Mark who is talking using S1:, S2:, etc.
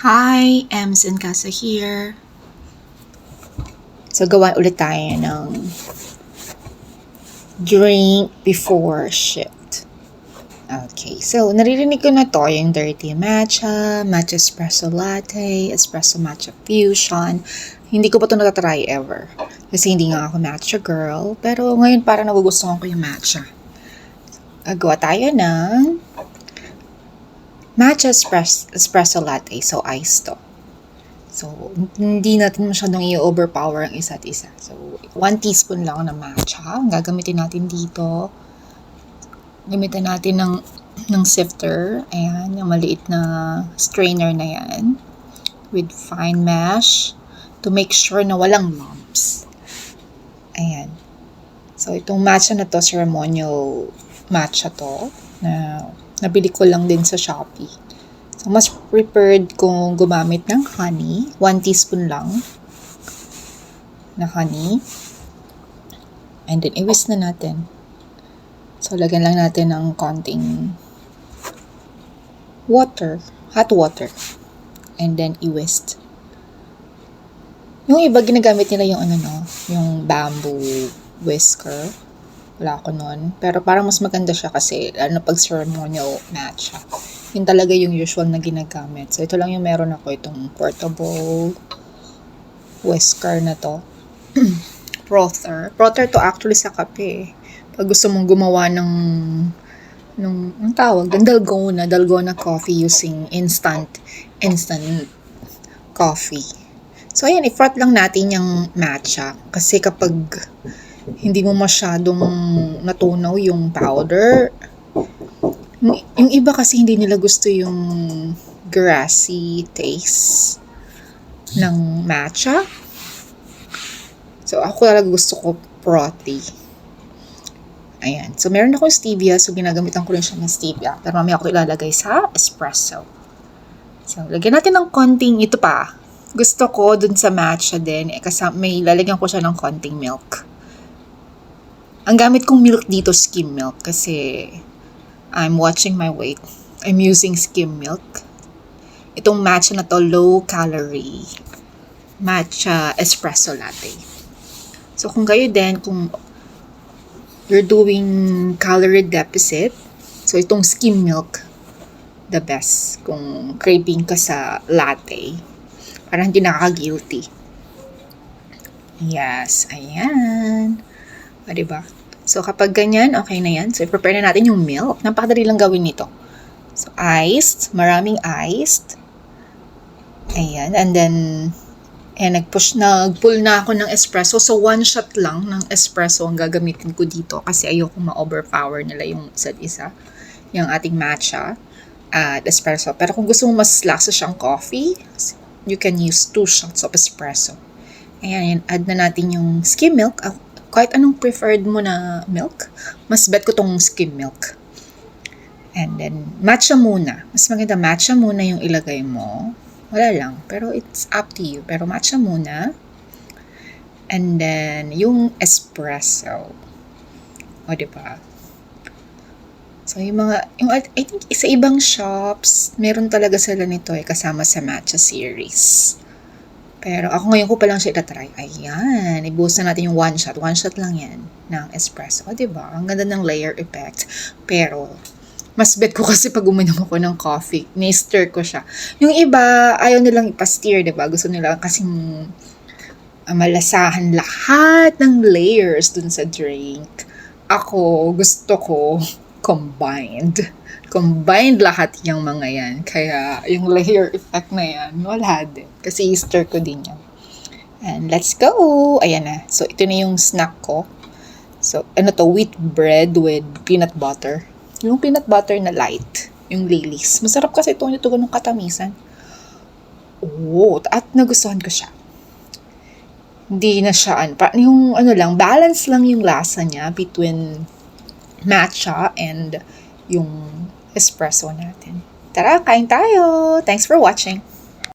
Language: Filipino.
S1: Hi, Ems and Casa here. So, gawa ulit tayo ng drink before shift. Okay, so naririnig ko na to, yung dirty matcha, matcha espresso latte, espresso matcha fusion. Hindi ko pa to natatry ever. Kasi hindi nga ako matcha girl. Pero ngayon parang nagugustuhan ko yung matcha. Gawa tayo ng matcha espresso latte. So, ice to. So, hindi natin masyadong i-overpower ang isa't isa. So, 1 teaspoon lang ng matcha. Ang gagamitin natin dito. Gamitin natin ng sifter. Ayan, yung maliit na strainer na yan. With fine mash. To make sure na walang lumps. Ayan. So, itong matcha na to, ceremonial matcha to. Na nabili ko lang din sa Shopee. So, mas prepared kung gumamit ng honey. 1 teaspoon lang na honey. And then, i-whisk na natin. So, lagyan lang natin ng konting water. Hot water. And then, i-whisk. Yung iba, ginagamit nila yung yung bamboo whisker. Wala ko nun. Pero parang mas maganda siya kasi pag ceremonial matcha. Yun talaga yung usual na ginagamit. So, ito lang yung meron ako. Itong portable whisker na to. Frother. Frother to actually sa kape. Pag gusto mong gumawa ang tawag, dalgona coffee using instant coffee. So, ayan, i-froth lang natin yung matcha. Kasi kapag hindi mo masyadong natunaw yung powder, yung iba kasi hindi nila gusto yung grassy taste ng matcha. So, ako talaga gusto ko frothy. Ayan. So, meron akong stevia. So, ginagamitan ko rin siya ng stevia. Pero mamaya ako ilalagay sa espresso. So, lagyan natin ng konting, ito pa. Gusto ko dun sa matcha din. Kasi may lalagyan ko siya ng konting milk. Ang gamit kong milk dito, skim milk. Kasi I'm watching my weight. I'm using skim milk. Itong matcha na to, low calorie. Matcha espresso latte. So, kung kayo din, kung you're doing calorie deficit, so itong skim milk, the best. Kung craving ka sa latte, parang hindi nakaka-guilty. Yes, ayan. O, diba? So, kapag ganyan, okay na yan. So, i-prepare na natin yung milk. Napakadali lang gawin nito. So, iced. Maraming iced. Ayan. And then, nag-pull na ako ng espresso. So, 1 shot lang ng espresso ang gagamitin ko dito. Kasi ayoko ma-overpower nila yung isa't isa. Yung ating matcha at espresso. Pero kung gusto mo mas lasa siyang coffee, you can use 2 shots of espresso. Ayan. Add na natin yung skim milk. Kahit anong preferred mo na milk, mas bet ko tong skim milk. And then, matcha muna. Mas maganda matcha muna yung ilagay mo. Wala lang. Pero it's up to you. Pero matcha muna. And then, yung espresso. O, diba? So, I think sa ibang shops, meron talaga sila nito kasama sa matcha series. Pero ako ngayon ko pa lang siya itatry. Ayan. Ibuhos na natin yung 1 shot. 1 shot lang yan ng espresso. O, diba? Ang ganda ng layer effect. Pero, mas bet ko kasi pag uminom ako ng coffee, ni-stir ko siya. Yung iba, ayaw nilang ipa-stir, diba? Gusto nila kasing malasahan lahat ng layers dun sa drink. Ako, gusto ko combined. Combined lahat yung mga yan. Kaya, yung layer effect na yan, wala din. Kasi i-stir ko din yan. And let's go! Ayan na. So, ito na yung snack ko. So, wheat bread with peanut butter. Yung peanut butter na light. Yung Lily's. Masarap kasi ito ganung katamisan. Oh, at nagustuhan ko siya. Hindi na siya, balance lang yung lasa niya between matcha and yung espresso natin. Tara, kain tayo! Thanks for watching!